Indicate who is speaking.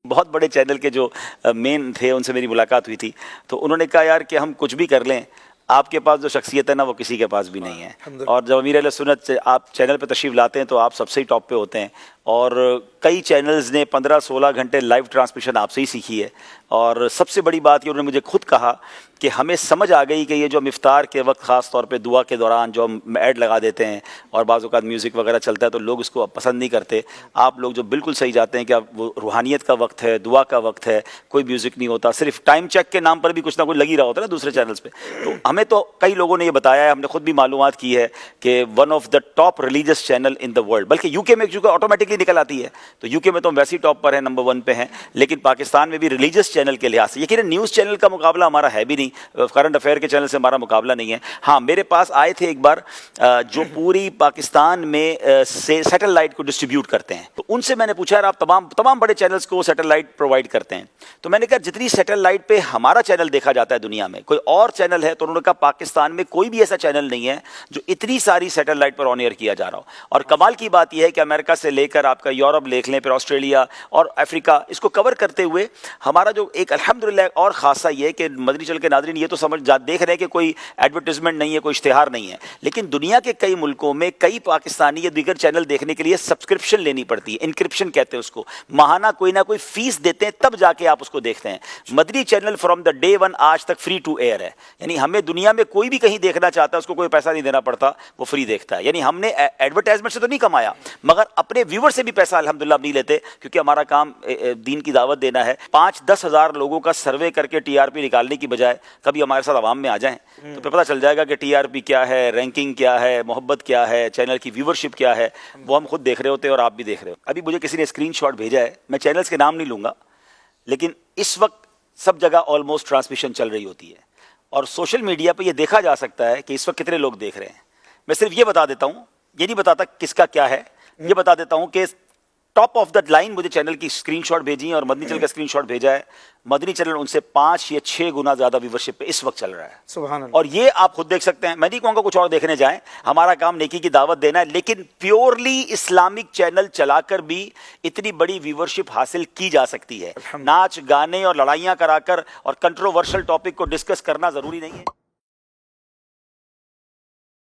Speaker 1: بہت بڑے چینل کے جو مین تھے ان سے میری ملاقات ہوئی تھی، تو انہوں نے کہا یار کہ ہم کچھ بھی کر لیں، آپ کے پاس جو شخصیت ہے نا وہ کسی کے پاس بھی نہیں ہے، اور جب امیر اہل سنت آپ چینل پہ تشریف لاتے ہیں تو آپ سب سے ہی ٹاپ پہ ہوتے ہیں، اور کئی چینلز نے 15-16 گھنٹے لائیو ٹرانسمیشن آپ سے ہی سیکھی ہے، اور سب سے بڑی بات یہ انہوں نے مجھے خود کہا کہ ہمیں سمجھ آ گئی کہ یہ جو ہم افطار کے وقت خاص طور پہ دعا کے دوران جو ہم ایڈ لگا دیتے ہیں اور بعض اوقات میوزک وغیرہ چلتا ہے تو لوگ اس کو پسند نہیں کرتے، آپ لوگ جو بالکل صحیح جاتے ہیں کہ اب وہ روحانیت کا وقت ہے، دعا کا وقت ہے، کوئی میوزک نہیں ہوتا، صرف ٹائم چیک کے نام پر بھی کچھ نہ کچھ لگی رہا ہوتا ہے نا دوسرے چینلز پہ، تو ہمیں تو کئی لوگوں نے یہ بتایا ہے، ہم نے خود بھی معلومات کی ہے کہ one of the top religious channel in the world, بلکہ یو کے میں چونکہ آٹومیٹکلی نکل آتی ہے تو یو کے میں تو ہم ویسے ہی ٹاپ پر ہیں، نمبر 1 پہ ہیں، لیکن پاکستان میں بھی ریلیجس چینل کے لحاظ سے یقیناً نیوز چینل کا مقابلہ ہمارا ہے بھی نہیں، کرنٹ افیئر کے چینل سے ہمارا مقابلہ نہیں ہے۔ ہاں میرے پاس آئے تھے ایک بار جو پوری پاکستان میں سیٹلائٹ کو ڈسٹریبیوٹ کرتے ہیں، تو ان سے میں نے پوچھا یار آپ تمام بڑے چینلز کو سیٹلائٹ پرووائڈ کرتے ہیں، تو میں نے کہا جتنی سیٹلائٹ پہ ہمارا چینل دیکھا جاتا ہے دنیا میں کوئی اور چینل ہے، تو انہوں نے کہا پاکستان میں کوئی بھی ایسا چینل نہیں ہے جو اتنی ساری سیٹلائٹ پر آن ایئر کیا جا رہا ہو، اور کمال کی بات یہ ہے کہ امریکہ سے لے کر آپ کا یورپ دیکھ لیں، پھر آسٹریلیا اور افریقہ، اس کو کور کرتے ہوئے ہمارا جو ایک الحمدللہ اور خاصہ یہ ہے کہ مدنی چل کے ناظرین یہ تو دیکھ رہے ہیں کہ کوئی ایڈورٹیزمنٹ نہیں ہے، کوئی اشتہار نہیں ہے، لیکن دنیا کے کئی ملکوں میں کئی پاکستانی یا دیگر چینل دیکھنے کے لیے سبسکرپشن لینی پڑتی ہے، انکرپشن کہتے ہیں اس کو، ماہانہ کوئی نہ کوئی فیس دیتے ہیں تب جا کے آپ اس کو دیکھتے ہیں۔ مدنی چینل فرام دا ڈے 1 آج تک فری ٹو ایئر ہے، یعنی ہمیں دنیا میں کوئی بھی کہیں دیکھنا چاہتا ہے اس کو کوئی پیسہ نہیں دینا پڑتا، وہ فری دیکھتا ہے، یعنی ہم نے ایڈورٹائزمنٹ سے تو نہیں کمایا مگر اپنے ویور سے بھی پیسہ الحمدللہ نہیں لیتے، کیونکہ ہمارا کام دین کی دعوت دینا ہے۔ 5-10 ہزار لوگوں کا سروے کر کے ٹی آر پی نکالنے کی بجائے کبھی ہمارے ساتھ عوام میں آ جائیں تو پھر پتہ چل جائے گا کہ ٹی آر پی کیا ہے، رینکنگ کیا ہے، محبت کیا ہے، چینل کی ویورشپ کیا ہے، وہ ہم خود دیکھ رہے ہوتے ہیں اور آپ بھی دیکھ رہے ہو۔ ابھی مجھے کسی نے اسکرین شاٹ بھیجا ہے، میں چینلز کے نام نہیں لوں گا، لیکن اس وقت سب جگہ آلموسٹ ٹرانسمیشن چل رہی ہوتی ہے اور سوشل میڈیا پہ یہ دیکھا جا سکتا ہے کہ اس وقت کتنے لوگ دیکھ رہے ہیں۔ میں صرف یہ بتا دیتا ہوں، یہ نہیں بتاتا کس کا کیا ہے، یہ بتا دیتا ہوں کہ ٹاپ آف دا لائن مجھے چینل کی اسکرین شاٹ بھیجی ہیں اور مدنی چینل کا اسکرین شاٹ بھیجا ہے، مدنی چینل ان سے 5 یا 6 گنا زیادہ ویورشپ پہ اس وقت چل رہا ہے،
Speaker 2: سبحان اللہ۔
Speaker 1: اور یہ آپ خود دیکھ سکتے ہیں، میں نہیں کہوں گا کچھ اور دیکھنے جائیں، ہمارا کام نیکی کی دعوت دینا ہے، لیکن پیورلی اسلامک چینل چلا کر بھی اتنی بڑی ویورشپ حاصل کی جا سکتی ہے۔ ناچ گانے اور لڑائیاں کرا کر اور کنٹروورشل ٹاپک کو ڈسکس کرنا ضروری نہیں ہے۔